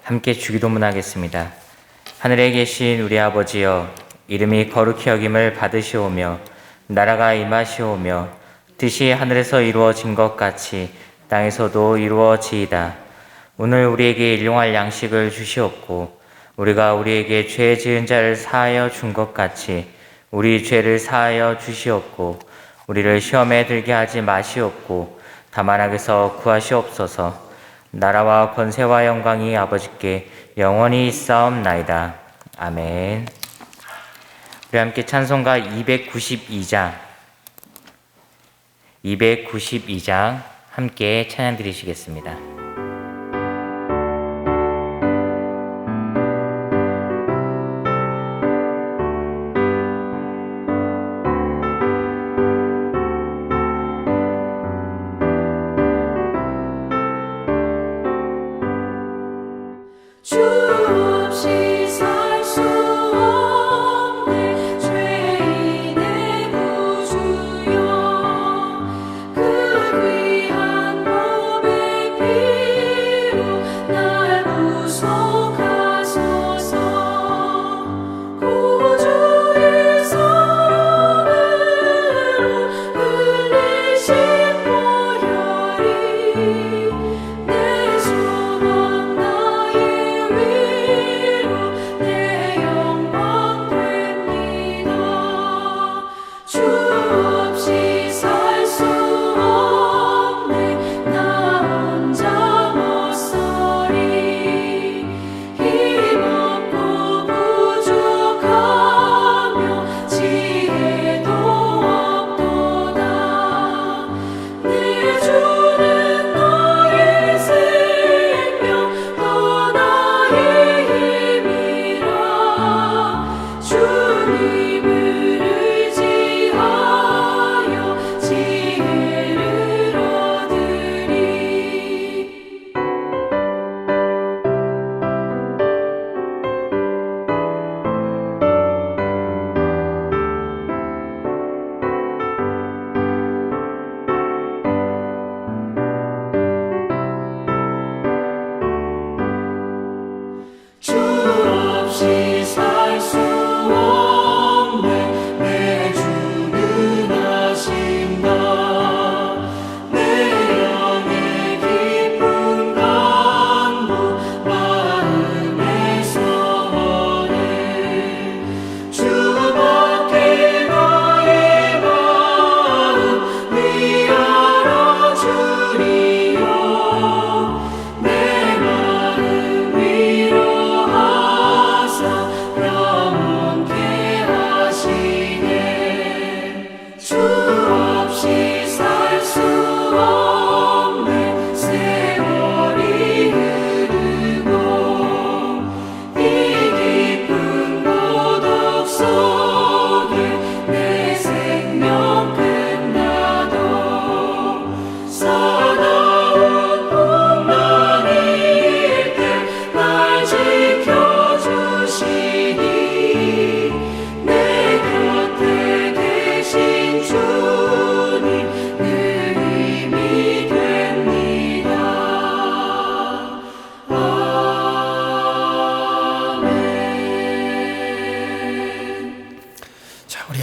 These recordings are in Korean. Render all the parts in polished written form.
함께 주기도문하겠습니다. 하늘에 계신 우리 아버지여, 이름이 거룩히 여김을 받으시오며 나라가 임하시오며 뜻이 하늘에서 이루어진 것 같이 땅에서도 이루어지이다. 오늘 우리에게 일용할 양식을 주시옵고 우리가 우리에게 죄 지은 자를 사하여 준 것 같이 우리 죄를 사하여 주시옵고 우리를 시험에 들게 하지 마시옵고 다만 악에서 구하시옵소서. 나라와 권세와 영광이 아버지께 영원히 있사옵나이다. 아멘. 우리 함께 찬송가 292장 함께 찬양 드리시겠습니다.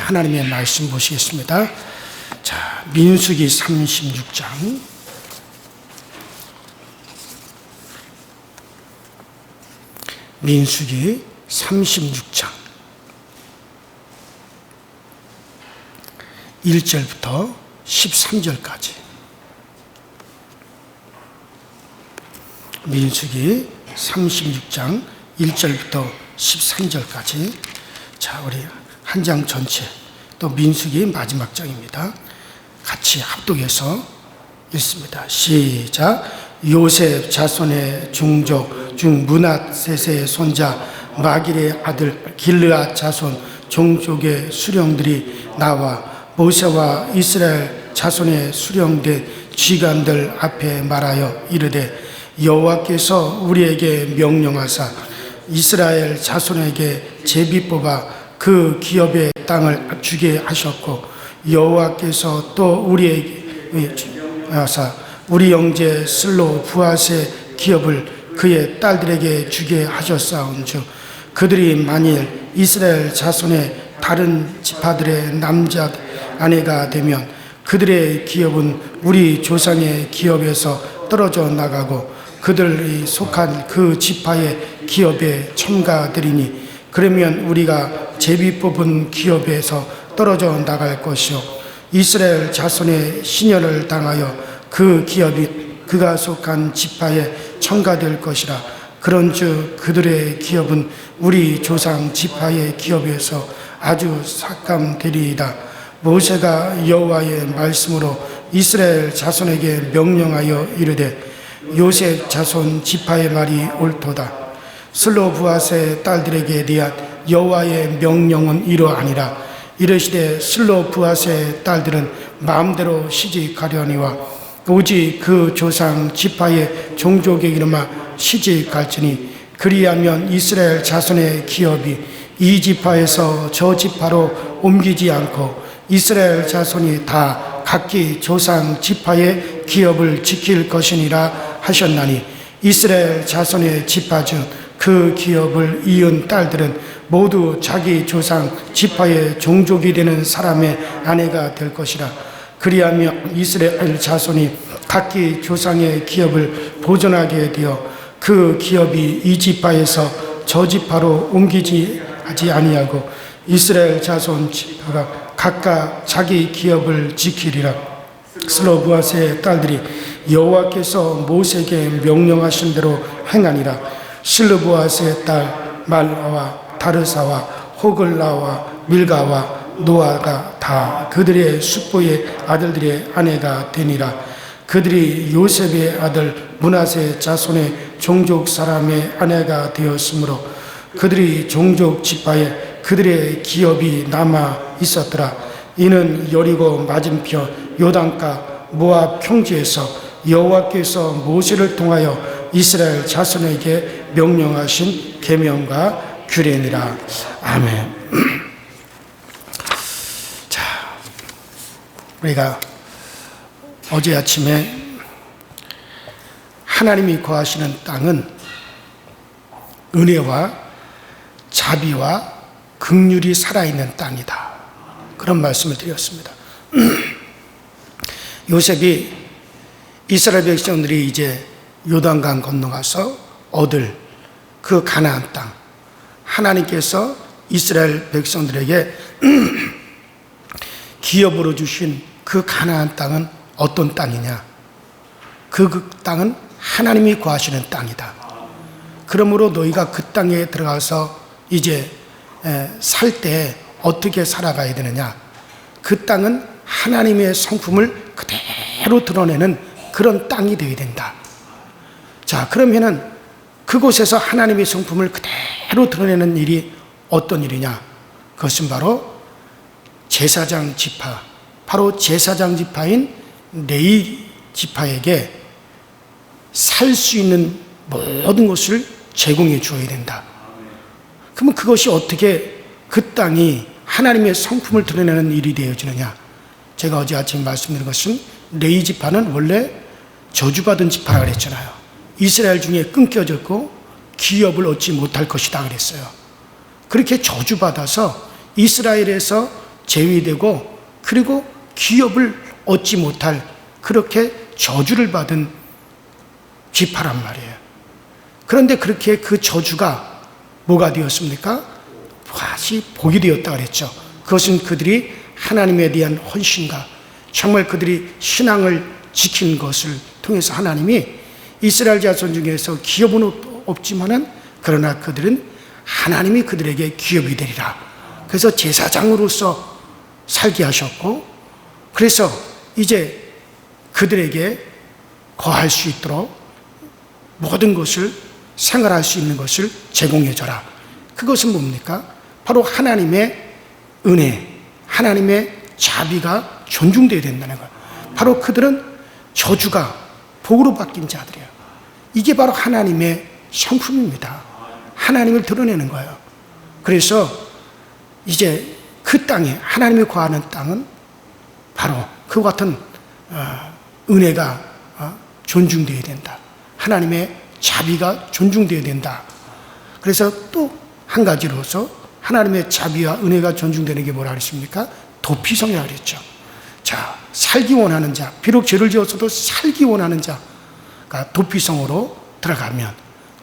하나님의 말씀 보시겠습니다. 자, 민수기 36장. 민수기 36장 1절부터 13절까지. 민수기 36장 1절부터 13절까지. 자, 우리 한 장 전체, 또 민수기 마지막 장입니다. 같이 합독해서 읽습니다. 시작. 요셉 자손의 중족 중 므낫셋의 손자 마길의 아들 길르앗 자손 종족의 수령들이 나와 모세와 이스라엘 자손의 수령된 지간들 앞에 말하여 이르되, 여호와께서 우리에게 명령하사 이스라엘 자손에게 제비 뽑아 그 기업의 땅을 주게 하셨고, 여호와께서 또 우리에게 하사 우리 형제 슬로 부하세 기업을 그의 딸들에게 주게 하셨사온즉 그들이 만일 이스라엘 자손의 다른 지파들의 남자 아내가 되면 그들의 기업은 우리 조상의 기업에서 떨어져 나가고 그들이 속한 그 지파의 기업에 첨가되리니 그러면 우리가 제비 뽑은 기업에서 떨어져 나갈 것이요 이스라엘 자손의 신혈을 당하여 그 기업이 그가 속한 지파에 첨가될 것이라. 그런즉 그들의 기업은 우리 조상 지파의 기업에서 아주 삭감되리이다. 모세가 여호와의 말씀으로 이스라엘 자손에게 명령하여 이르되 요셉 자손 지파의 말이 옳도다. 슬로브앗의 딸들에게 대한 여호와의 명령은 이러하니라. 이르시되 슬로브앗의 딸들은 마음대로 시집가려니와 오직 그 조상 지파의 종족에 이르마 시집갈지니 그리하면 이스라엘 자손의 기업이 이 지파에서 저 지파로 옮기지 않고 이스라엘 자손이 다 각기 조상 지파의 기업을 지킬 것이니라 하셨나니 이스라엘 자손의 지파 중 그 기업을 이은 딸들은 모두 자기 조상 지파의 종족이 되는 사람의 아내가 될 것이라. 그리하면 이스라엘 자손이 각기 조상의 기업을 보존하게 되어 그 기업이 이 지파에서 저 지파로 옮기지 하지 아니하고 이스라엘 자손 지파가 각각 자기 기업을 지키리라. 슬로브앗의 딸들이 여호와께서 모세에게 명령하신 대로 행하니라. 슬로브앗의 딸 말라와 다르사와 호글라와 밀가와 노아가 다 그들의 숙부의 아들들의 아내가 되니라. 그들이 요셉의 아들 므낫세 자손의 종족 사람의 아내가 되었으므로 그들이 종족 지파에 그들의 기업이 남아 있었더라. 이는 여리고 맞은편 요단가 모압 평지에서 여호와께서 모세를 통하여 이스라엘 자손에게 명령하신 계명과 규례니라. 아멘. 자, 우리가 어제 아침에 하나님이 거하시는 땅은 은혜와 자비와 긍휼이 살아있는 땅이다. 그런 말씀을 드렸습니다. 요셉이 이스라엘 백성들이 이제 요단강 건너가서 얻을 그 가나안 땅, 하나님께서 이스라엘 백성들에게 기업으로 주신 그 가나안 땅은 어떤 땅이냐? 그 땅은 하나님이 거하시는 땅이다. 그러므로 너희가 그 땅에 들어가서 이제 살 때 어떻게 살아가야 되느냐? 그 땅은 하나님의 성품을 그대로 드러내는 그런 땅이 되어야 된다. 자, 그러면은 그곳에서 하나님의 성품을 그대로 드러내는 일이 어떤 일이냐? 그것은 바로 제사장 지파, 바로 제사장 지파인 레위 지파에게 살 수 있는 모든 것을 제공해 주어야 된다. 그러면 그것이 어떻게 그 땅이 하나님의 성품을 드러내는 일이 되어지느냐? 제가 어제 아침에 말씀드린 것은 레위 지파는 원래 저주받은 지파라고 그랬잖아요. 이스라엘 중에 끊겨졌고 기업을 얻지 못할 것이다 그랬어요. 그렇게 저주받아서 이스라엘에서 제위되고 그리고 기업을 얻지 못할 그렇게 저주를 받은 지파란 말이에요. 그런데 그렇게 그 저주가 뭐가 되었습니까? 다시 복이 되었다 그랬죠. 그것은 그들이 하나님에 대한 헌신과 정말 그들이 신앙을 지킨 것을 통해서 하나님이 이스라엘 자손 중에서 기업은 없지만은 그러나 그들은 하나님이 그들에게 기업이 되리라. 그래서 제사장으로서 살게 하셨고 그래서 이제 그들에게 거할 수 있도록 모든 것을 생활할 수 있는 것을 제공해 줘라. 그것은 뭡니까? 바로 하나님의 은혜, 하나님의 자비가 존중되어야 된다는 거예요. 바로 그들은 저주가 복으로 바뀐 자들이에요. 이게 바로 하나님의 성품입니다. 하나님을 드러내는 거예요. 그래서 이제 그 땅에 하나님이 거하는 땅은 바로 그와 같은 은혜가 존중되어야 된다. 하나님의 자비가 존중되어야 된다. 그래서 또 한 가지로서 하나님의 자비와 은혜가 존중되는 게 뭐라 그랬습니까? 도피성이라고 그랬죠. 자, 살기 원하는 자, 비록 죄를 지었어도 살기 원하는 자가 도피성으로 들어가면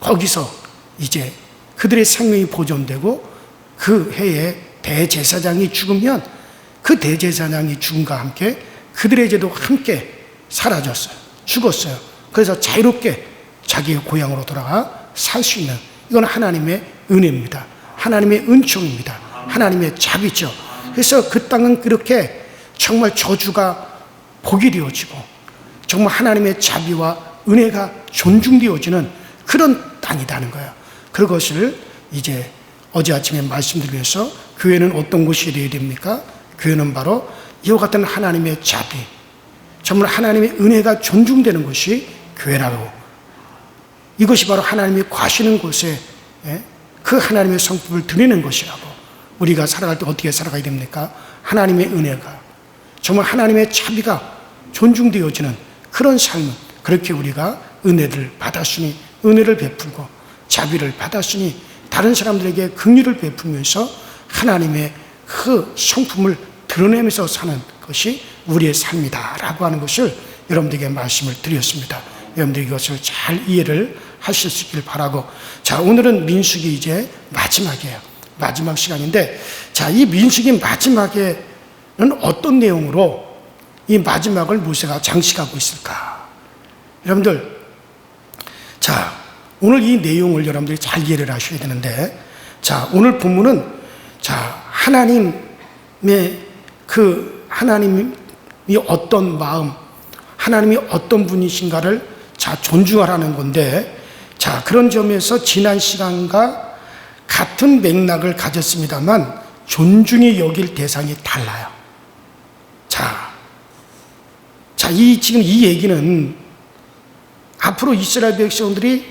거기서 이제 그들의 생명이 보존되고 그 해에 대제사장이 죽으면 그 대제사장이 죽음과 함께 그들의 죄도 함께 사라졌어요. 죽었어요. 그래서 자유롭게 자기의 고향으로 돌아가 살 수 있는, 이건 하나님의 은혜입니다. 하나님의 은총입니다. 하나님의 자비죠. 그래서 그 땅은 그렇게 정말 저주가 복이 되어지고 정말 하나님의 자비와 은혜가 존중되어지는 그런 땅이라는 거예요. 그것을 이제 어제 아침에 말씀드리면서 교회는 어떤 곳이 되어야 됩니까? 교회는 바로 이와 같은 하나님의 자비, 정말 하나님의 은혜가 존중되는 것이 교회라고, 이것이 바로 하나님이 과시는 곳에 그 하나님의 성품을 드리는 것이라고. 우리가 살아갈 때 어떻게 살아가야 됩니까? 하나님의 은혜가, 정말 하나님의 자비가 존중되어지는 그런 삶, 그렇게 우리가 은혜를 받았으니 은혜를 베풀고 자비를 받았으니 다른 사람들에게 긍휼을 베풀면서 하나님의 그 성품을 드러내면서 사는 것이 우리의 삶이다라고 하는 것을 여러분들에게 말씀을 드렸습니다. 여러분들이 이것을 잘 이해를 하실 수 있길 바라고, 자, 오늘은 민수기 이제 마지막이에요. 마지막 시간인데, 자, 이 민수기 마지막에는 어떤 내용으로 이 마지막을 모세가 장식하고 있을까? 여러분들, 자, 오늘 이 내용을 여러분들이 잘 이해를 하셔야 되는데, 자, 오늘 본문은, 자, 하나님이 어떤 마음, 하나님이 어떤 분이신가를 자, 존중하라는 건데, 자, 그런 점에서 지난 시간과 같은 맥락을 가졌습니다만 존중이 여길 대상이 달라요. 자, 지금 이 얘기는 앞으로 이스라엘 백성들이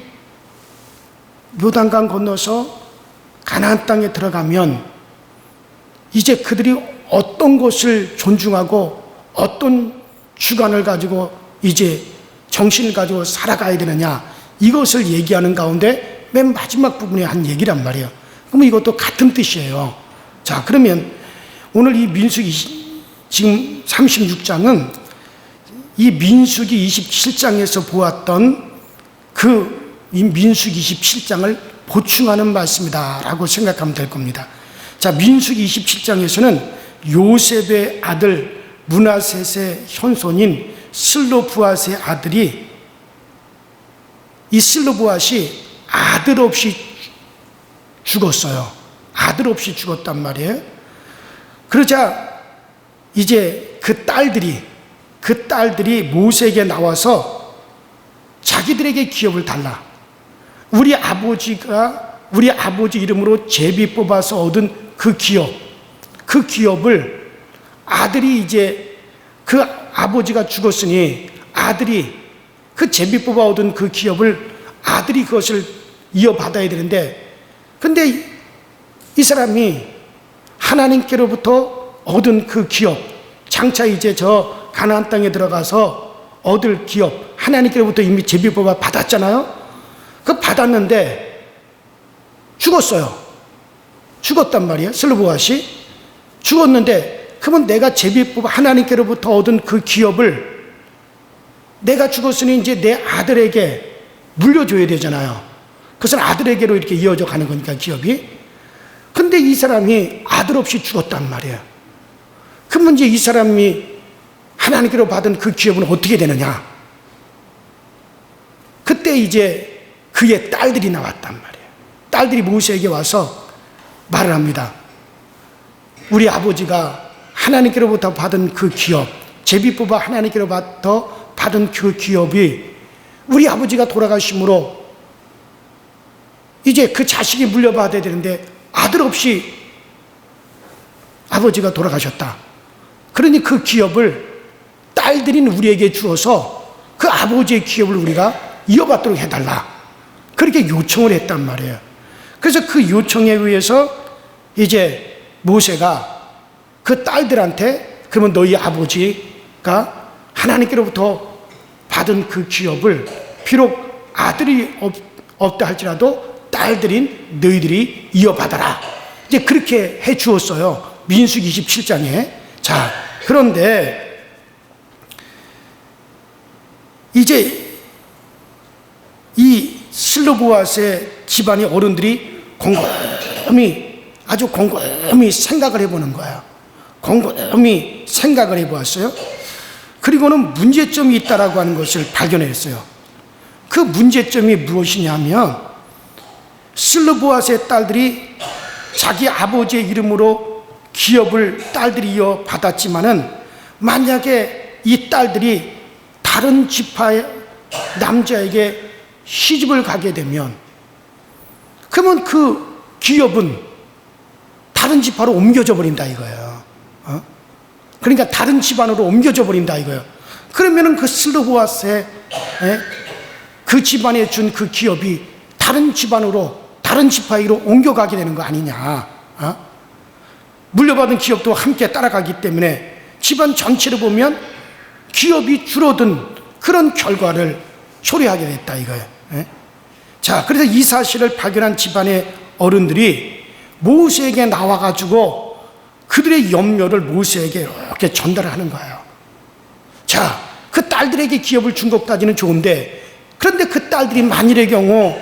요단강 건너서 가나안 땅에 들어가면 이제 그들이 어떤 것을 존중하고 어떤 주관을 가지고 이제 정신을 가지고 살아가야 되느냐, 이것을 얘기하는 가운데 맨 마지막 부분에 한 얘기란 말이에요. 그럼 이것도 같은 뜻이에요. 자, 그러면 오늘 이 민수기 지금 36장은 이 민수기 27장에서 보았던 이 민수기 27장을 보충하는 말씀이다라고 생각하면 될 겁니다. 자, 민수기 27장에서는 요셉의 아들 므낫셋의 현손인 슬로브앗의 아들이, 이 슬로브앗이 아들 없이 죽었어요. 아들 없이 죽었단 말이에요. 그러자 이제 그 딸들이 모세에게 나와서 자기들에게 기업을 달라. 우리 아버지 이름으로 제비 뽑아서 얻은 그 기업을 아들이, 이제 그 아버지가 죽었으니 아들이 그 제비 뽑아 얻은 그 기업을 아들이 그것을 이어받아야 되는데, 근데 이 사람이 하나님께로부터 얻은 그 기업, 장차 이제 저 가나안 땅에 들어가서 얻을 기업, 하나님께로부터 이미 제비 뽑아 받았잖아요. 그 받았는데 죽었어요. 죽었단 말이에요. 슬로브앗이 죽었는데, 그러면 내가 제비 뽑아 하나님께로부터 얻은 그 기업을 내가 죽었으니 이제 내 아들에게 물려줘야 되잖아요. 그것은 아들에게로 이렇게 이어져 가는 거니까, 기업이. 근데 이 사람이 아들 없이 죽었단 말이에요. 그러면 이제 이 사람이 하나님께로 받은 그 기업은 어떻게 되느냐? 그때 이제 그의 딸들이 나왔단 말이에요. 딸들이 모세에게 와서 말을 합니다. 우리 아버지가 하나님께로부터 받은 그 기업, 제비 뽑아 하나님께로부터 받은 그 기업이 우리 아버지가 돌아가심으로 이제 그 자식이 물려받아야 되는데 아들 없이 아버지가 돌아가셨다. 그러니 그 기업을 딸들인 우리에게 주어서 그 아버지의 기업을 우리가 이어받도록 해달라. 그렇게 요청을 했단 말이에요. 그래서 그 요청에 의해서 이제 모세가 그 딸들한테, 그러면 너희 아버지가 하나님께로부터 받은 그 기업을 비록 아들이 없다 할지라도 딸들인 너희들이 이어받아라. 이제 그렇게 해 주었어요. 민수기 27장에. 자, 그런데 이제 이 슬로보아스의 집안의 어른들이 아주 곰곰이 생각을 해보는 거야. 곰곰이 생각을 해보았어요. 그리고는 문제점이 있다라고 하는 것을 발견했어요. 그 문제점이 무엇이냐면 슬로보아스의 딸들이 자기 아버지의 이름으로 기업을 딸들이 이어받았지만은 만약에 이 딸들이 다른 지파의 남자에게 시집을 가게 되면 그러면 그 기업은 다른 지파로 옮겨져 버린다 이거예요. 그러니까 다른 집안으로 옮겨져 버린다 이거예요. 그러면은 그 슬로보아스의 그 집안에 준 그 기업이 다른 집안으로 다른 지파에게로 옮겨가게 되는 거 아니냐. 물려받은 기업도 함께 따라가기 때문에 집안 전체를 보면 기업이 줄어든 그런 결과를 초래하게 됐다 이거예요. 자, 그래서 이 사실을 발견한 집안의 어른들이 모세에게 나와가지고 그들의 염려를 모세에게 이렇게 전달을 하는 거예요. 자, 그 딸들에게 기업을 준 것까지는 좋은데 그런데 그 딸들이 만일의 경우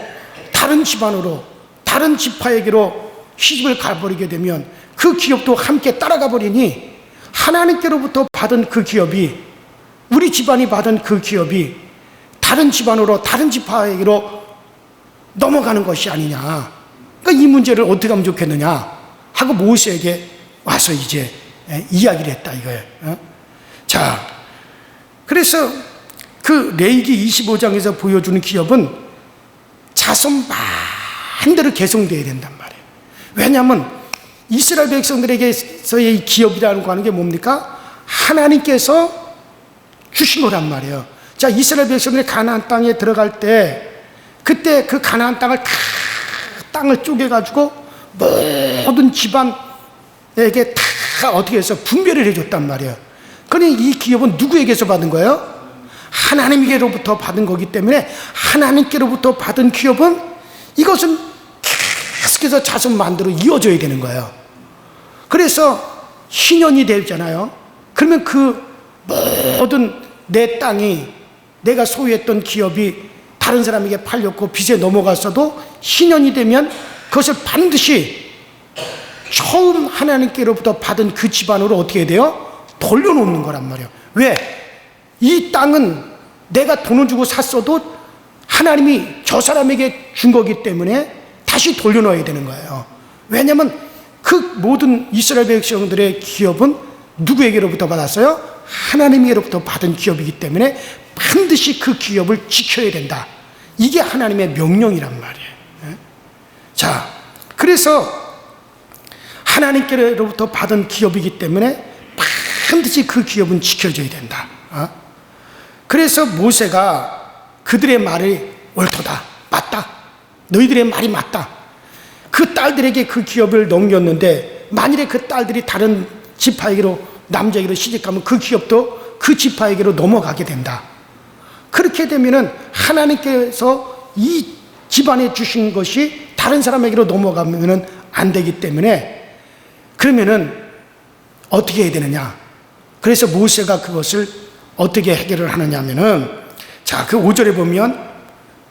다른 집안으로 다른 지파에게로 시집을 가버리게 되면 그 기업도 함께 따라가 버리니 하나님께로부터 받은 그 기업이 우리 집안이 받은 그 기업이 다른 집안으로 다른 지파에게로 넘어가는 것이 아니냐. 그러니까 이 문제를 어떻게 하면 좋겠느냐 하고 모세에게 와서 이제 이야기를 했다 이거예요. 자, 그래서 그 레위기 25장에서 보여주는 기업은 자손 반대로 계승되어야 된단 말이에요. 왜냐하면 이스라엘 백성들에게서의 이 기업이라는 거 하는 게 뭡니까? 하나님께서 주신 거란 말이에요. 자, 이스라엘 백성들이 가나안 땅에 들어갈 때 그때 그 가나안 땅을 쪼개가지고 모든 집안에게 다 어떻게 해서 분배를 해줬단 말이에요. 그러니 이 기업은 누구에게서 받은 거예요? 하나님께로부터 받은 거기 때문에 하나님께로부터 받은 기업은 이것은 계속해서 자손 만대로 이어져야 되는 거예요. 그래서 신년이 되잖아요. 그러면 그 모든 내 땅이 내가 소유했던 기업이 다른 사람에게 팔렸고 빚에 넘어갔어도 신년이 되면 그것을 반드시 처음 하나님께로부터 받은 그 집안으로 어떻게 돼요? 돌려놓는 거란 말이에요. 왜? 이 땅은 내가 돈을 주고 샀어도 하나님이 저 사람에게 준 거기 때문에 다시 돌려놓아야 되는 거예요. 왜냐하면 그 모든 이스라엘 백성들의 기업은 누구에게로부터 받았어요? 하나님에게로부터 받은 기업이기 때문에 반드시 그 기업을 지켜야 된다. 이게 하나님의 명령이란 말이에요. 자, 그래서 하나님께로부터 받은 기업이기 때문에 반드시 그 기업은 지켜져야 된다. 그래서 모세가 그들의 말이 옳도다, 맞다, 너희들의 말이 맞다. 그 딸들에게 그 기업을 넘겼는데 만일에 그 딸들이 다른 지파에게로 남자에게로 시집가면 그 기업도 그 지파에게로 넘어가게 된다. 그렇게 되면은 하나님께서 이 집안에 주신 것이 다른 사람에게로 넘어가면은 안 되기 때문에 그러면은 어떻게 해야 되느냐. 그래서 모세가 그것을 어떻게 해결을 하느냐 하면은 자, 그 5절에 보면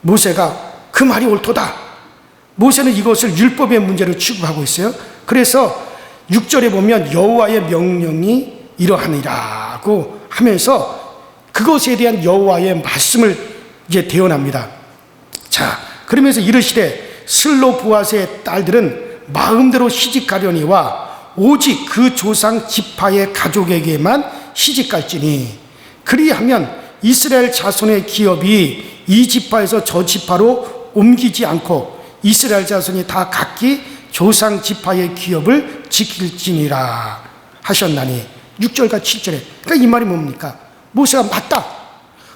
모세가 그 말이 옳도다. 모세는 이것을 율법의 문제로 취급하고 있어요. 그래서 6절에 보면 여호와의 명령이 이러하니라고 하면서 그것에 대한 여호와의 말씀을 이제 대언합니다. 자, 그러면서 이르시되 슬로보아스의 딸들은 마음대로 시집가려니와 오직 그 조상 지파의 가족에게만 시집갈지니 그리하면 이스라엘 자손의 기업이 이 지파에서 저 지파로 옮기지 않고 이스라엘 자손이 다 각기 조상 지파의 기업을 지킬지니라 하셨나니 6절과 7절에 그러니까 이 말이 뭡니까? 모세가 맞다.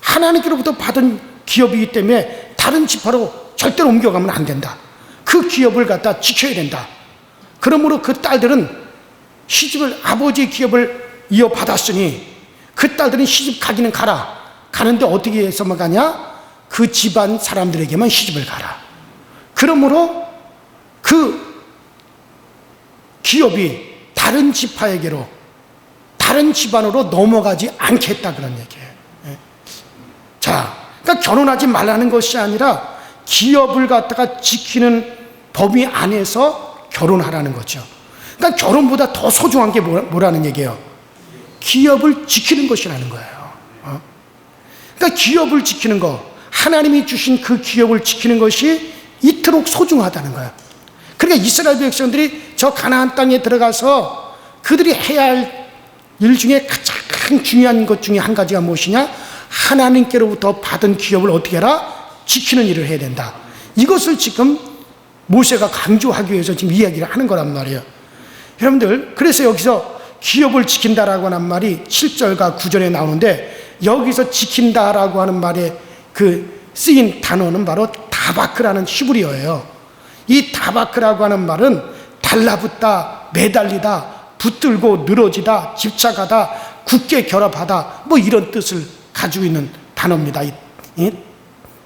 하나님께로부터 받은 기업이기 때문에 다른 지파로 절대로 옮겨가면 안 된다. 그 기업을 갖다 지켜야 된다. 그러므로 그 딸들은 시집을 아버지의 기업을 이어받았으니 그 딸들은 시집 가기는 가라. 가는데 어떻게 해서만 가냐? 그 집안 사람들에게만 시집을 가라. 그러므로 그 기업이 다른 지파에게로, 다른 집안으로 넘어가지 않겠다, 그런 얘기예요. 자, 그러니까 결혼하지 말라는 것이 아니라 기업을 갖다가 지키는 범위 안에서 결혼하라는 거죠. 그러니까 결혼보다 더 소중한 게 뭐라는 얘기예요? 기업을 지키는 것이라는 거예요. 그러니까 기업을 지키는 거, 하나님이 주신 그 기업을 지키는 것이 이토록 소중하다는 거예요. 그러니까 이스라엘 백성들이 저 가나안 땅에 들어가서 그들이 해야 할 일 중에 가장 중요한 것 중에 한 가지가 무엇이냐? 하나님께로부터 받은 기업을 어떻게 해라? 지키는 일을 해야 된다. 이것을 지금 모세가 강조하기 위해서 지금 이야기를 하는 거란 말이에요. 여러분들, 그래서 여기서 기업을 지킨다라고 하는 말이 7절과 9절에 나오는데, 여기서 지킨다라고 하는 말에 그 쓰인 단어는 바로 다바크라는 히브리어예요. 이 다바크라고 하는 말은 달라붙다, 매달리다, 붙들고 늘어지다, 집착하다, 굳게 결합하다, 뭐 이런 뜻을 가지고 있는 단어입니다. 이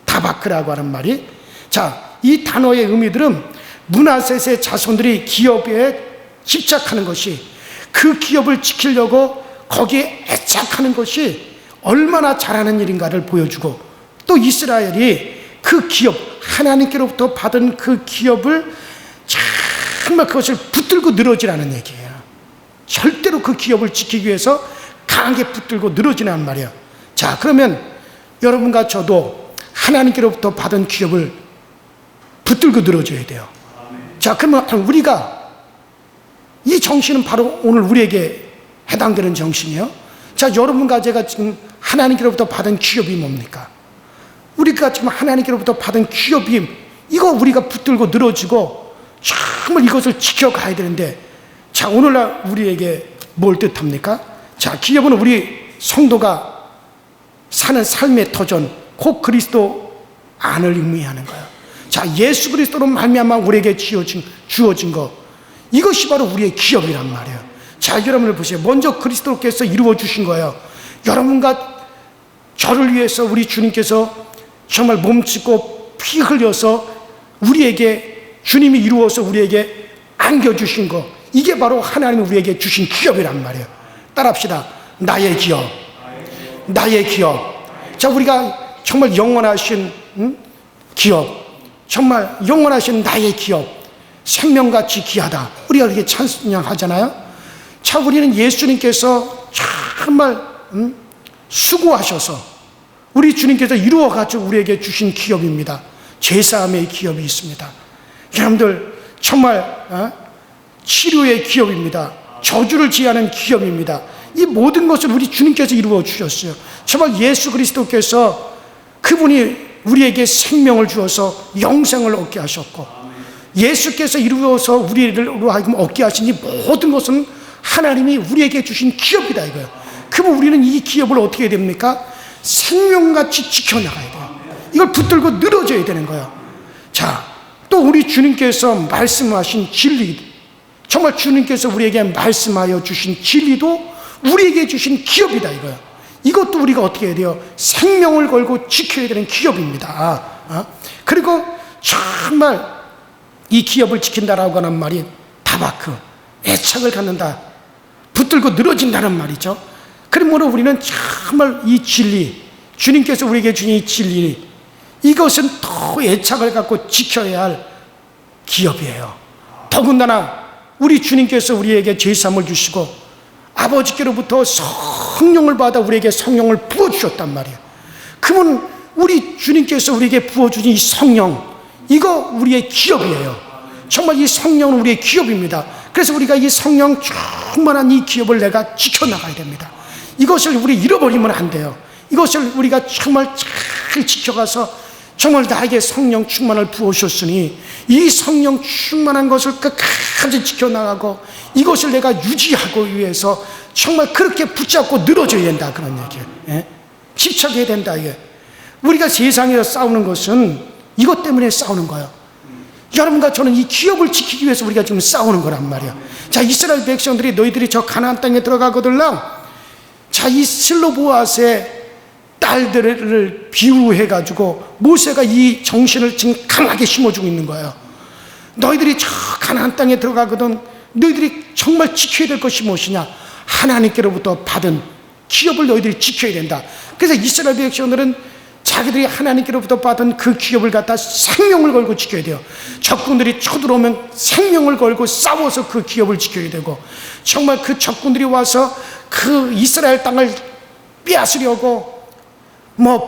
다바크라고 하는 말이. 자, 이 단어의 의미들은 므낫셋의 자손들이 기업에 집착하는 것이, 그 기업을 지키려고 거기에 애착하는 것이 얼마나 잘하는 일인가를 보여주고, 또 이스라엘이 그 기업, 하나님께로부터 받은 그 기업을 정말 그것을 붙들고 늘어지라는 얘기예요. 절대로 그 기업을 지키기 위해서 강하게 붙들고 늘어지라는 말이에요. 자, 그러면 여러분과 저도 하나님께로부터 받은 기업을 붙들고 늘어져야 돼요. 자, 그러면 우리가 이 정신은 바로 오늘 우리에게 해당되는 정신이에요. 자, 여러분과 제가 지금 하나님께로부터 받은 기업이 뭡니까? 우리가 지금 하나님께로부터 받은 기업이, 이거 우리가 붙들고 늘어지고 정말 이것을 지켜가야 되는데, 자, 오늘날 우리에게 뭘 뜻합니까? 자, 기업은 우리 성도가 사는 삶의 터전, 곧 그리스도 안을 의미하는 거예요. 자, 예수 그리스도로 말미암아 우리에게 주어진 것, 이것이 바로 우리의 기업이란 말이에요. 자, 여러분을 보세요. 먼저 그리스도께서 이루어 주신 거예요. 여러분과 저를 위해서 우리 주님께서 정말 몸짓고 피 흘려서 우리에게, 주님이 이루어서 우리에게 안겨주신 것, 이게 바로 하나님이 우리에게 주신 기업이란 말이에요. 따라합시다. 나의 기업, 나의 기업. 자, 우리가 정말 영원하신 기업, 정말 영원하신 나의 기업, 생명같이 귀하다, 우리가 그렇게 찬양하잖아요. 자, 우리는 예수님께서 정말 수고하셔서 우리 주님께서 이루어가지고 우리에게 주신 기업입니다. 제사함의 기업이 있습니다. 여러분들, 정말 치료의 기업입니다. 저주를 지하는 기업입니다. 이 모든 것을 우리 주님께서 이루어 주셨어요. 정말 예수 그리스도께서, 그분이 우리에게 생명을 주어서 영생을 얻게 하셨고, 예수께서 이루어서 우리로 하여금 얻게 하신 이 모든 것은 하나님이 우리에게 주신 기업이다, 이거예요. 그럼 우리는 이 기업을 어떻게 해야 됩니까? 생명같이 지켜나가야 돼요. 이걸 붙들고 늘어져야 되는 거예요. 자, 또 우리 주님께서 말씀하신 진리, 정말 주님께서 우리에게 말씀하여 주신 진리도 우리에게 주신 기업이다, 이거예요. 이것도 우리가 어떻게 해야 돼요? 생명을 걸고 지켜야 되는 기업입니다. 그리고 정말 이 기업을 지킨다라고 하는 말이 다바크, 애착을 갖는다, 붙들고 늘어진다는 말이죠. 그러므로 우리는 정말 이 진리, 주님께서 우리에게 주신 이 진리, 이것은 더 애착을 갖고 지켜야 할 기업이에요. 더군다나 우리 주님께서 우리에게 제사함을 주시고 아버지께로부터 성령을 받아 우리에게 성령을 부어주셨단 말이에요. 그러면 우리 주님께서 우리에게 부어주신 이 성령, 이거 우리의 기업이에요. 정말 이 성령은 우리의 기업입니다. 그래서 우리가 이 성령 충만한 이 기업을 내가 지켜나가야 됩니다. 이것을 우리 잃어버리면 안 돼요. 이것을 우리가 정말 잘 지켜가서 정말 나에게 성령 충만을 부어주셨으니 이 성령 충만한 것을 끝까지 지켜나가고 이것을 내가 유지하고 위해서 정말 그렇게 붙잡고 늘어져야 된다, 그런 얘기예요. 예? 집착해야 된다, 이게. 우리가 세상에서 싸우는 것은 이것 때문에 싸우는 거예요. 여러분과 저는 이 기업을 지키기 위해서 우리가 지금 싸우는 거란 말이에요. 자, 이스라엘 백성들이 너희들이 저 가나안 땅에 들어가거들랑, 자, 이 슬로보앗의 딸들을 비유해가지고 모세가 이 정신을 지금 강하게 심어주고 있는 거예요. 너희들이 저 가나안 땅에 들어가거든 너희들이 정말 지켜야 될 것이 무엇이냐? 하나님께로부터 받은 기업을 너희들이 지켜야 된다. 그래서 이스라엘 백성들은 자기들이 하나님께로부터 받은 그 기업을 갖다 생명을 걸고 지켜야 돼요. 적군들이 쳐들어오면 생명을 걸고 싸워서 그 기업을 지켜야 되고, 정말 그 적군들이 와서 그 이스라엘 땅을 빼앗으려고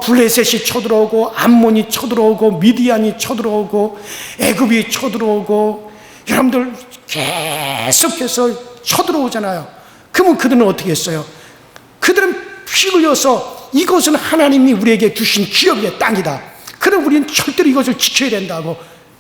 블레셋이 쳐들어오고 암몬이 쳐들어오고 미디안이 쳐들어오고 애굽이 쳐들어오고 여러분들 계속해서 쳐들어오잖아요. 그러면 그들은 어떻게 했어요? 그들은 피 흘려서 이것은 하나님이 우리에게 주신 기업의 땅이다. 그럼 우리는 절대로 이것을 지켜야 된다고,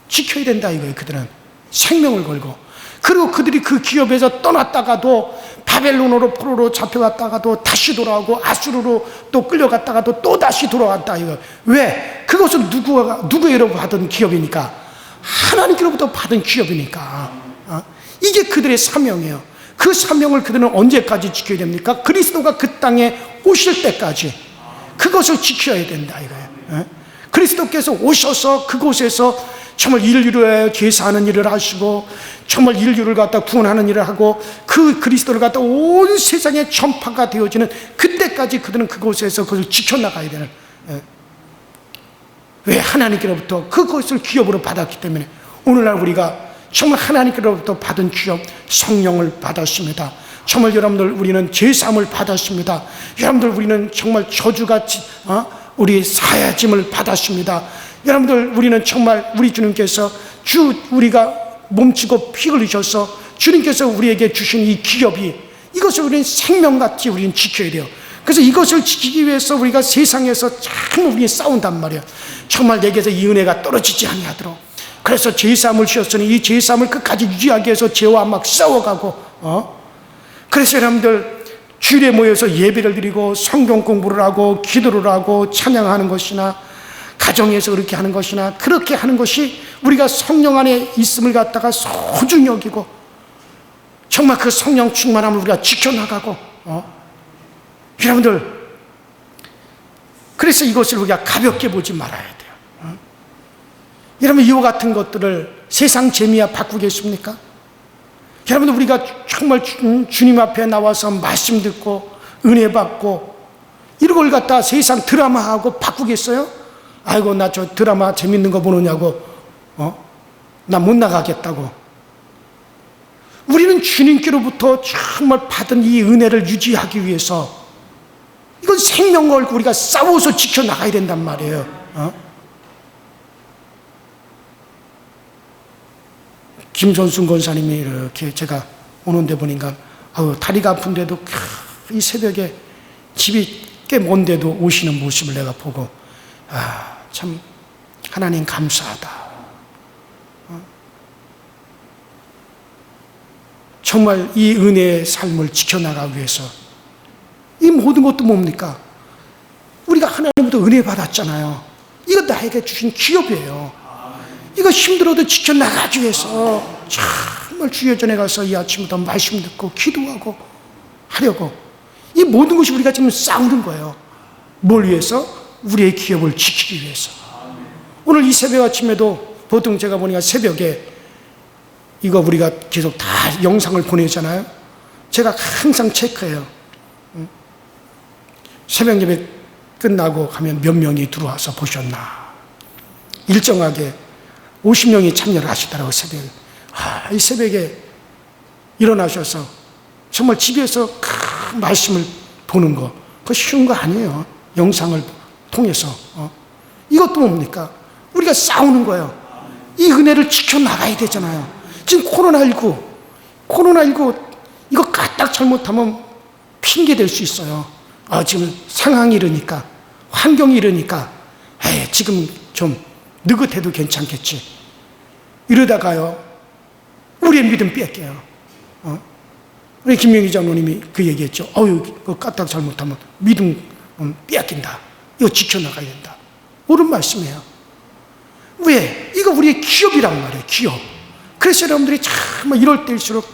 지켜야 된다 이거예요. 그들은 생명을 걸고. 그리고 그들이 그 기업에서 떠났다가도 바벨론으로 포로로 잡혀갔다가도 다시 돌아오고 아수르로 또 끌려갔다가도 또 다시 돌아왔다 이거. 왜? 그것은 누구에게로부터 받은 기업이니까? 하나님께로부터 받은 기업이니까. 이게 그들의 사명이에요. 그 사명을 그들은 언제까지 지켜야 됩니까? 그리스도가 그 땅에 오실 때까지 그것을 지켜야 된다 이거예요. 그리스도께서 오셔서 그곳에서 정말 인류를 위하여 제사하는 일을 하시고 정말 인류를 갖다 구원하는 일을 하고 그 그리스도를 갖다 온 세상에 전파가 되어지는 그때까지 그들은 그곳에서 그것을 지켜나가야 되는, 왜? 하나님께로부터 그것을 기업으로 받았기 때문에. 오늘날 우리가 정말 하나님께로부터 받은 기업 성령을 받았습니다. 정말 여러분들 우리는 제사함을 받았습니다. 여러분들 우리는 정말 저주같이 우리 사야짐을 받았습니다. 여러분들 우리는 정말 우리 주님께서 우리가 몸치고 피 흘리셔서 주님께서 우리에게 주신 이 기업이, 이것을 우리는 생명같이 우리는 지켜야 돼요. 그래서 이것을 지키기 위해서 우리가 세상에서 참 우리 싸운단 말이에요. 정말 내게서 이 은혜가 떨어지지 아니하도록. 그래서 제사함을 주셨으니 이 제사함을 끝까지 유지하기 위해서 죄와 막 싸워가고, 그래서 여러분들 주일에 모여서 예배를 드리고 성경 공부를 하고 기도를 하고 찬양하는 것이나 가정에서 그렇게 하는 것이나 그렇게 하는 것이 우리가 성령 안에 있음을 갖다가 소중히 여기고 정말 그 성령 충만함을 우리가 지켜나가고, 여러분들 그래서 이것을 우리가 가볍게 보지 말아야 돼요. 여러분 이와 같은 것들을 세상 재미와 바꾸겠습니까? 여러분들 우리가 정말 주님 앞에 나와서 말씀 듣고 은혜 받고 이런 걸 갖다 세상 드라마하고 바꾸겠어요? 아이고 나 저 드라마 재밌는 거 보느냐고 나 못 나가겠다고. 우리는 주님께로부터 정말 받은 이 은혜를 유지하기 위해서 이건 생명을 걸고 우리가 싸워서 지켜나가야 된단 말이에요. 김선순 권사님이 이렇게 제가 오는데 보니까 다리가 아픈데도 이 새벽에 집이 꽤 먼데도 오시는 모습을 내가 보고 참 하나님 감사하다. 정말 이 은혜의 삶을 지켜나가기 위해서 이 모든 것도 뭡니까? 우리가 하나님부터 은혜 받았잖아요. 이거 나에게 주신 기업이에요. 이거 힘들어도 지켜나가기 위해서 정말 주여 전에 가서 이 아침부터 말씀 듣고 기도하고 하려고 이 모든 것이 우리가 지금 싸우는 거예요. 뭘 위해서? 우리의 기업을 지키기 위해서. 오늘 이 새벽 아침에도 보통 제가 보니까 새벽에 이거 우리가 계속 다 영상을 보내잖아요. 제가 항상 체크해요. 새벽 예배 끝나고 가면 몇 명이 들어와서 보셨나. 일정하게 50명이 참여를 하시더라고요, 새벽에. 이 새벽에 일어나셔서 정말 집에서 큰 말씀을 보는 거, 그거 쉬운 거 아니에요. 영상을 통해서. 이것도 뭡니까? 우리가 싸우는 거예요. 이 은혜를 지켜나가야 되잖아요. 지금 코로나19 이거 까딱 잘못하면 핑계 될 수 있어요. 지금 상황이 이러니까, 환경이 이러니까, 지금 좀 느긋해도 괜찮겠지. 이러다가요, 우리의 믿음 뺏겨요. 우리 김명희 장로님이 그 얘기했죠. 그거 까딱 잘못하면 믿음 빼앗긴다. 이거 지켜나가야 된다. 옳은 말씀이에요. 왜? 이거 우리의 기업이란 말이에요, 기업. 그래서 여러분들이 참 이럴 때일수록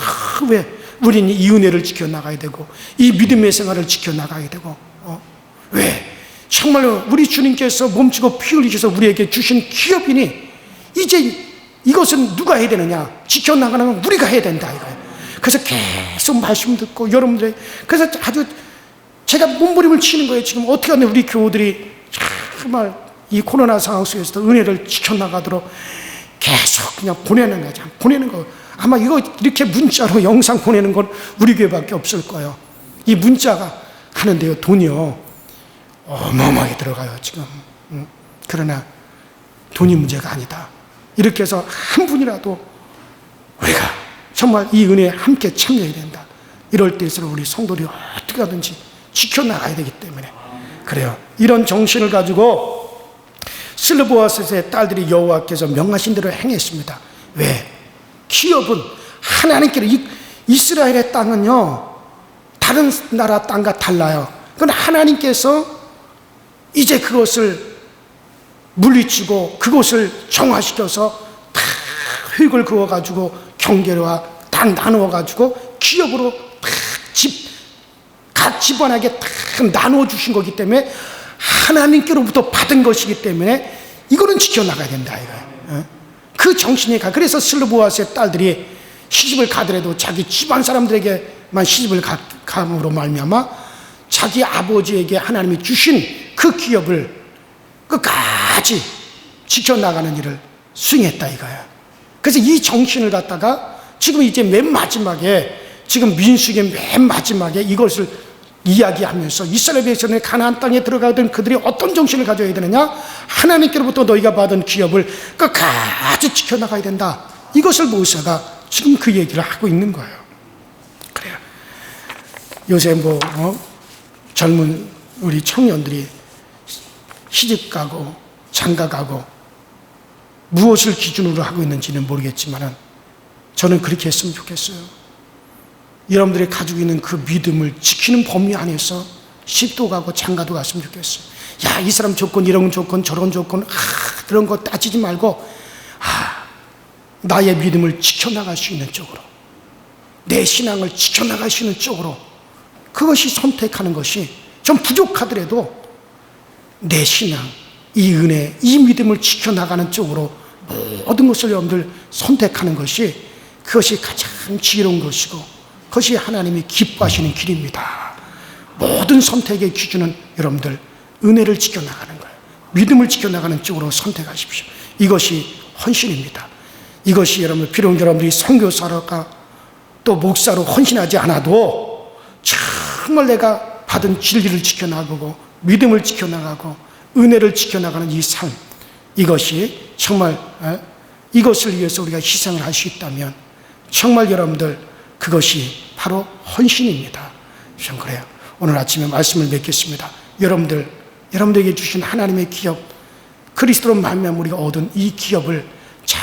왜 우리는 이 은혜를 지켜나가야 되고 이 믿음의 생활을 지켜나가야 되고 왜? 정말 우리 주님께서 몸치고 피 흘리셔서 우리에게 주신 기업이니 이제 이것은 누가 해야 되느냐? 지켜나가는 건 우리가 해야 된다 이거예요. 그래서 계속 말씀 듣고 여러분들의, 그래서 아주 제가 몸부림을 치는 거예요. 지금 어떻게 하면 우리 교우들이 정말 이 코로나 상황 속에서도 은혜를 지켜나가도록 계속 그냥 보내는 거죠. 보내는 거. 아마 이거 이렇게 문자로 영상 보내는 건 우리 교회밖에 없을 거예요. 이 문자가 하는데요, 돈이요 어마어마하게 들어가요 지금. 그러나 돈이 문제가 아니다. 이렇게 해서 한 분이라도 우리가 정말 이 은혜에 함께 참여해야 된다. 이럴 때일수록 우리 성도들이 어떻게 하든지 지켜나가야 되기 때문에 그래요. 이런 정신을 가지고 슬로보아스의 딸들이 여호와께서 명하신 대로 행했습니다. 왜? 기업은 하나님께로, 이스라엘의 땅은요 다른 나라 땅과 달라요. 그건 하나님께서 이제 그것을 물리치고 그것을 정화시켜서 다 흙을 그어가지고 경계와 다 나누어가지고 기업으로 다 각 집안에게 다 나누어 주신 거기 때문에 하나님께로부터 받은 것이기 때문에 이거는 지켜나가야 된다 이거예요. 그 정신이 그래서 슬로보아스의 딸들이 시집을 가더라도 자기 집안 사람들에게만 시집을 감으로 말미암아 자기 아버지에게 하나님이 주신 그 기업을 끝까지 지켜나가는 일을 수행했다 이거예요. 그래서 이 정신을 갖다가 지금 이제 맨 마지막에, 지금 민수기의 맨 마지막에 이것을 이야기하면서 이스라엘 백성의 가나안 땅에 들어가던 그들이 어떤 정신을 가져야 되느냐? 하나님께로부터 너희가 받은 기업을 끝까지 지켜나가야 된다. 이것을 모세가 지금 그 얘기를 하고 있는 거예요. 그래요. 요새 젊은 우리 청년들이 시집가고 장가가고 무엇을 기준으로 하고 있는지는 모르겠지만 저는 그렇게 했으면 좋겠어요. 여러분들이 가지고 있는 그 믿음을 지키는 범위 안에서 시집도 가고 장가도 갔으면 좋겠어요. 야, 이 사람 조건, 이런 조건, 저런 조건, 그런 거 따지지 말고 나의 믿음을 지켜나갈 수 있는 쪽으로, 내 신앙을 지켜나갈 수 있는 쪽으로, 그것이 선택하는 것이 좀 부족하더라도 내 신앙, 이 은혜, 이 믿음을 지켜나가는 쪽으로 모든 것을 여러분들 선택하는 것이, 그것이 가장 지혜로운 것이고 그것이 하나님이 기뻐하시는 길입니다. 모든 선택의 기준은 여러분들 은혜를 지켜나가는 거예요. 믿음을 지켜나가는 쪽으로 선택하십시오. 이것이 헌신입니다. 이것이 여러분, 비록 여러분들이 선교사로가 또 목사로 헌신하지 않아도 정말 내가 받은 진리를 지켜나가고 믿음을 지켜나가고 은혜를 지켜나가는 이 삶, 이것이 정말 이것을 위해서 우리가 희생을 할 수 있다면 정말 여러분들 그것이 바로 헌신입니다. 전 그래요. 오늘 아침에 말씀을 맺겠습니다. 여러분들에게 주신 하나님의 기업, 그리스도로 말미암아 우리가 얻은 이 기업을 잘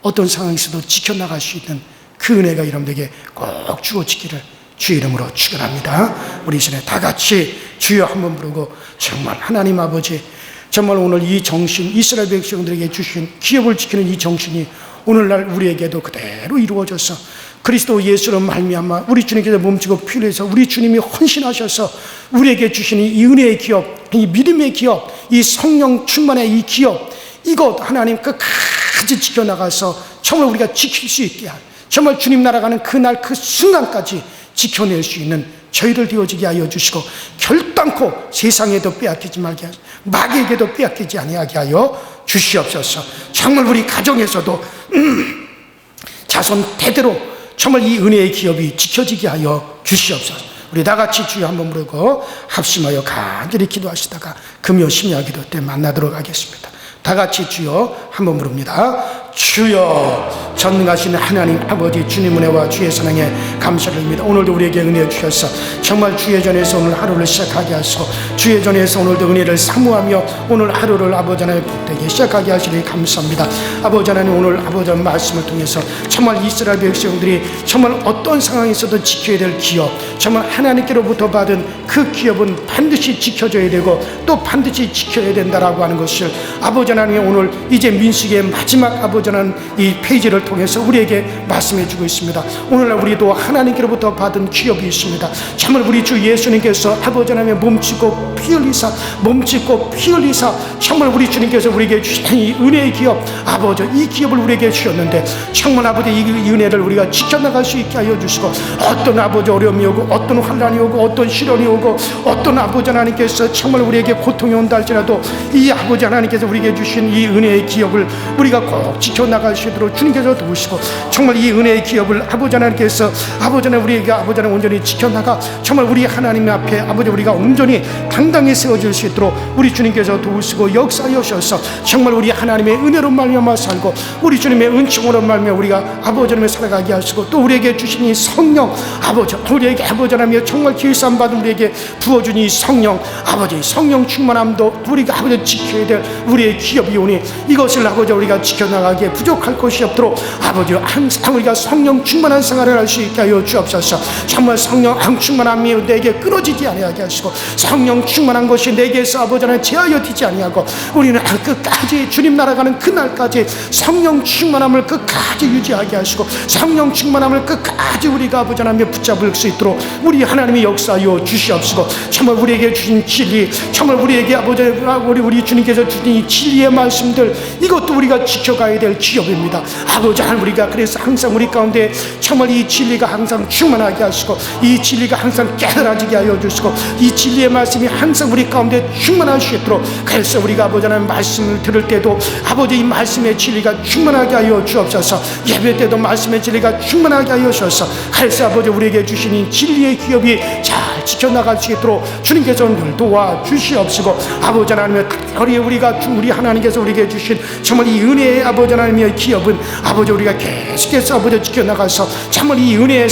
어떤 상황에서도 지켜나갈 수 있는 그 은혜가 여러분들에게 꼭 주어지기를 주의 이름으로 축원합니다. 우리 이 시간에 다 같이 주여 한번 부르고, 정말 하나님 아버지, 정말 오늘 이 정신, 이스라엘 백성들에게 주신 기업을 지키는 이 정신이 오늘날 우리에게도 그대로 이루어져서 그리스도 예수로 말미암아 우리 주님께서 몸치고 피 흘려서 우리 주님이 헌신하셔서 우리에게 주시는 이 은혜의 기업, 이 믿음의 기업, 이 성령 충만의 이 기업, 이것 하나님 끝까지 지켜나가서 정말 우리가 지킬 수 있게 할, 정말 주님 나라가는 그날 그 순간까지 지켜낼 수 있는 저희를 되어지게 하여 주시고, 결단코 세상에도 빼앗기지 말게 하시고 마귀에게도 빼앗기지 아니하게 하여 주시옵소서. 정말 우리 가정에서도 자손 대대로 정말 이 은혜의 기업이 지켜지게 하여 주시옵소서. 우리 다 같이 주여 한번 부르고 합심하여 간절히 기도하시다가 금요 심야 기도 때 만나도록 하겠습니다. 다 같이 주여 한번 부릅니다. 주여, 전능하신 하나님 아버지, 주님 은혜와 주의 사랑에 감사를 드립니다. 오늘도 우리에게 은혜 주셔서 정말 주의 전에서 오늘 하루를 시작하게 하시고, 주의 전에서 오늘도 은혜를 사모하며 오늘 하루를 아버지 하나님 복되게 시작하게 하시니 감사합니다. 아버지 하나님, 오늘 아버지 하나님 말씀을 통해서 정말 이스라엘 백성들이 정말 어떤 상황에서도 지켜야 될 기업, 정말 하나님께로부터 받은 그 기업은 반드시 지켜져야 되고 또 반드시 지켜야 된다라고 하는 것을 아버지 하나님, 오늘 이제 민수기의 마지막 아버지 하고자 이 페이지를 통해서 우리에게 말씀해 주고 있습니다. 오늘날 우리도 하나님께로부터 받은 기업이 있습니다. 정말 우리 주 예수님께서 아버지 하나님의 몸짓고 피 흘리사 정말 우리 주님께서 우리에게 주신 이 은혜의 기업, 아버지 이 기업을 우리에게 주셨는데 정말 아버지 이 은혜를 우리가 지켜나갈 수 있게 하여 주시고, 어떤 아버지 어려움이 오고 어떤 환난이 오고 어떤 시련이 오고 어떤 아버지 하나님께서 정말 우리에게 고통이 온다 할지라도 이 아버지 하나님께서 우리에게 주신 이 은혜의 기업을 우리가 꼭 지켜나갈 수 있도록 주님께서 도우시고, 정말 이 은혜의 기업을 아버지 하나님께서 아버지 하나님 우리에게 아버지 하나님 온전히 지켜나가 정말 우리 하나님 앞에 아버지 우리가 온전히 당당히 세워질 수 있도록 우리 주님께서 도우시고 역사하여 주셔서 정말 우리 하나님의 은혜로 말미암아 살고 우리 주님의 은총으로 말미암아 우리가 아버지 하나님의 살아가게 하시고, 또 우리에게 주신 이 성령 아버지 우리에게 아버지 하나님의 정말 길쌈 받은 우리에게 부어준 이 성령 아버지 성령 충만함도 우리가 아버지 지켜야 될 우리의 기업이 오니 이것을 아버지 우리가 지켜나가기에 부족할 것이 없도록 아버지 항상 우리가 성령 충만한 생활을 할 수 있게 하여 주옵소서. 정말 성령 충만함이 내게 끊어지지 아니하게 하시고, 성령 충만한 것이 내게서 아버지 하나님 제하여 되지 아니하고 우리는 끝까지 주님 날아가는 그날까지 성령 충만함을 끝까지 유지하게 하시고, 성령 충만함을 끝까지 우리가 아버지 하나님의 붙잡을 수 있도록 우리 하나님의 역사하여 주시옵시고, 정말 우리에게 주신 진리, 정말 우리에게 아버지 우리 주님께서 주신 이 진리의 말씀들, 이것도 우리가 지켜가야 될 기업입니다. 아버지 하나님 우리가 그래서 항상 우리 가운데 정말 이 진리가 항상 충만하게 하시고, 이 진리가 항상 깨달아지게 하여 주시고, 이 진리의 말씀이 항상 우리 가운데 충만할 수 있도록, 그래서 우리가 아버지 하나님 말씀을 들을 때도 아버지 이 말씀의 진리가 충만하게 하여 주옵소서. 예배 때도 말씀의 진리가 충만하게 하여 주셔서, 그래서 아버지 우리에게 주신 이 진리의 기업이 잘 지켜나갈 수 있도록 주님께서 늘 도와주시옵시고, 아버지 하나님의 특별히 우리 하나님께서 우리에게 주신 정말 이 은혜의 아버지 하나님의 기업은 아버지 우리가 계속해서 아버지 지켜나가서 정말 이 은혜의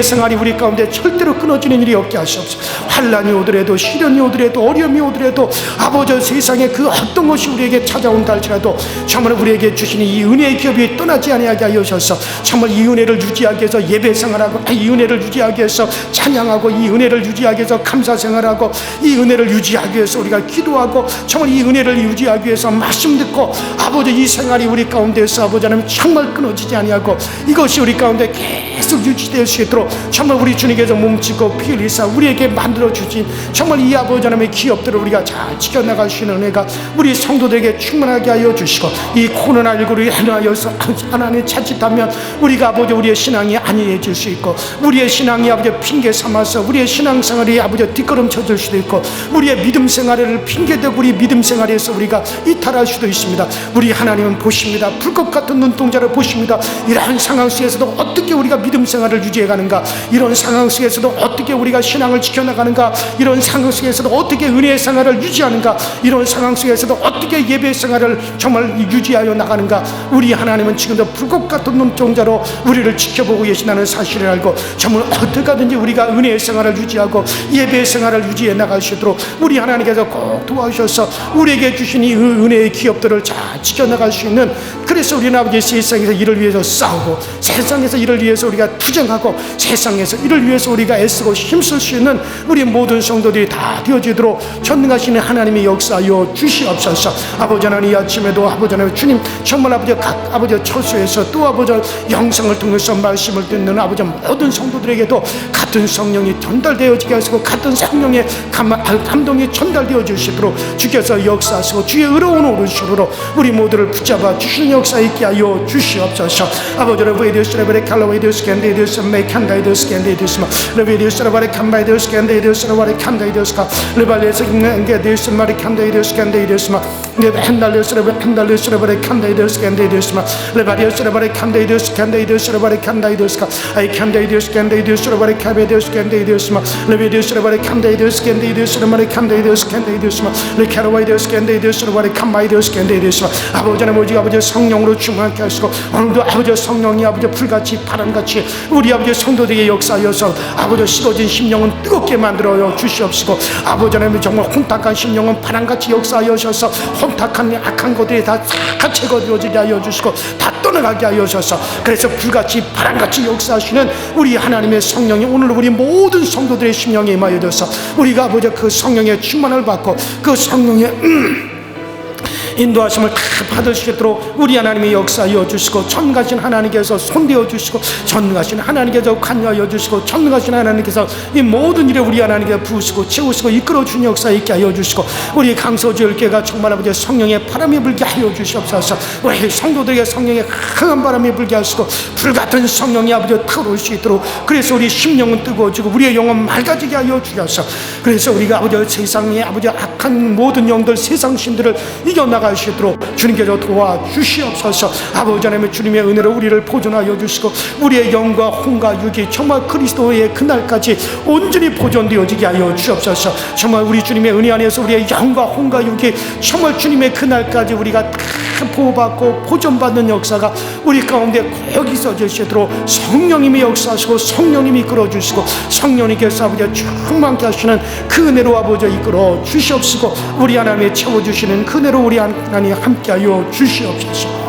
생활이 우리 가운데 절대로 끊어지는 일이 없게 하시옵소서. 환난이 오더라도 시련이 오더라도 어려움이 오더라도 아버지 세상에 그 어떤 것이 우리에게 찾아온다 할지라도 정말 우리에게 주신 이 은혜의 기업이 떠나지 아니하게 하여 주셔서 정말 이 은혜를 유지하기 위해서 예배 생활하고, 이 은혜를 유지하기 위해서 찬양하고, 이 은혜를 유지하기 위해서 감사 생활하고, 이 은혜를 유지하기 위해서 우리가 기도하고, 정말 이 은혜를 유지하기 위해서 말씀 듣고, 아버지 이 생활이 우리 가운데서 아버지 하나님 정말 끊어지지 아니하고 이것이 우리 가운데 계속 유지될 수 있도록 정말 우리 주님께서 몸짓고 피 흘리사 우리에게 만들어주신 정말 이 아버지 하나님의 기업들을 우리가 잘 지켜나갈 수 있는 은혜가 우리 성도들에게 충만하게 하여 주시고, 이 코로나19로 인하여서 하나님 자칫하면 우리가 아버지 우리의 신앙이 안일해질 수 있고, 우리의 신앙이 아버지 핑계 삼아서 우리의 신앙생활이 아버지 뒷걸음쳐질 수도 있고, 우리의 믿음 생활을 핑계대고 우리 믿음 생활에서 우리가 이탈할 수도 있습니다. 우리 하나님은 보십니다. 불꽃 같은 눈동자를 보십니다. 이러한 상황 속에서도 어떻게 우리가 믿음 생활을 유지해가는가, 이런 상황 속에서도 어떻게 우리가 신앙을 지켜나가는가, 이런 상황 속에서도 어떻게 은혜의 생활을 유지하는가, 이런 상황 속에서도 어떻게 예배 생활을 정말 유지하여 나가는가. 우리 하나님은 지금도 불꽃 같은 눈동자로 우리를 지켜보고 계시다는 사실을 알고 정말 어떻게 하든지 우리가 은혜의 생활을 유지하고 예배 생활을 유지해 나갈 수 있도록 우리 하나님께서 꼭 도와주셔서 우리에게 주신 이 은혜의 기업들을 잘 지켜나갈 수 있는, 그래서 우리는 아버지 세상에서 이를 위해서 싸우고, 세상에서 이를 위해서 우리가 투쟁하고, 세상에서 이를 위해서 우리가 애쓰고 힘쓸 수 있는 우리 모든 성도들이 다 되어지도록 전능하시는 하나님의 역사하여 주시옵소서. 아버지 하나님 이 아침에도 아버지 하나님 주님 정말 아버지 각 아버지 처소에서 또 아버지 영상을 통해서 말씀을 듣는 아버지 모든 성도들에게도 같은 성령이 전달되어지게 하시고, 같은 성령의 감동이 전달되어 주시도록 주께서 역사하시고 주의 의로운 오른손으로 우리 모두를 붙잡아 주시는 역사 있게 하여 주시옵소서. 아버지 레베디오스레베레 칼로웨디오스 캔데디오스 메칸다이도스 캔데디오스 레베디오스레베레 칸바이도스 캔데디오스 레베레 칸다이도스카 레발레스 캔데디오스 마리 칸다이도스 캔데디오스 마 레벤달레스레베 칸달레스레베레 칸다이도스 캔데디오스 마 레바디오스레베레 칸다이도스 캔데디오스 레베레 칸다이도스카 아이 칸다이도스 캔데디오스 레베레 카베디오스 캔데디오스 마 레베디오스레베레 칸다이도스 캔데디오스 레베레 칸다이도스 캔데디오스 마 레카로와이도스 캔데디오스 레베레 칸바이도스 캔데디오스 마 아버지 하나님 오직 아버지 성령으로 충만하게 하시고, 오늘도 아버지 성령이 아버지 불같이 바람같이 우리 아버지 성도들에게 역사하여서 아버지 식어진 심령은 뜨겁게 만들어 주시옵시고, 아버지 하나님 정말 혼탁한 심령은 바람같이 역사하여서 혼탁한 악한 것들이 다 같이 거두어지게 하여 주시고 다 떠나가게 하여 주셔서, 그래서 불같이 바람같이 역사하시는 우리 하나님의 성령이 오늘 우리 모든 성도들의 심령에 임하여져서 우리가 아버지 그 성령의 충만을 받고 그 성령의 인도하심을 다 받으시도록 우리 하나님의 역사하여 주시고, 전능하신 하나님께서 손대어 주시고, 전능하신 하나님께서 관여하여 주시고, 전능하신 하나님께서 이 모든 일에 우리 하나님께 부으시고 채우시고 이끌어 주는 역사 있게 하여 주시고, 우리 강서지을교회가 정말 아버지 성령의 바람이 불게 하여 주시옵소서. 우리 성도들에게 성령의 강한 바람이 불게 하시고 불같은 성령이 아버지 타오를 수 있도록, 그래서 우리 심령은 뜨거워지고 우리의 영혼 맑아지게 하여 주셔서, 그래서 우리가 아버지 세상의 아버지 악한 모든 영들, 세상 신들을 이겨나갈 수 있도록 주님께서 도와주시옵소서. 아버지 하나님의 주님의 은혜로 우리를 보존하여 주시고, 우리의 영과 혼과 육이 정말 그리스도의 그날까지 온전히 보존되어지게 하여 주옵소서. 정말 우리 주님의 은혜 안에서 우리의 영과 혼과 육이 정말 주님의 그날까지 우리가 다 보호받고 보존받는 역사가 우리 가운데 꼭 있어지시도록 성령님이 역사하시고 성령님이 이끌어주시고, 성령님께서 아버지 충만케 하시는 그 은혜로 아버지 이끌어 주시옵시고, 우리 하나님의 채워주시는 그 은혜로 우리 하나님 함께하여 주시옵소서.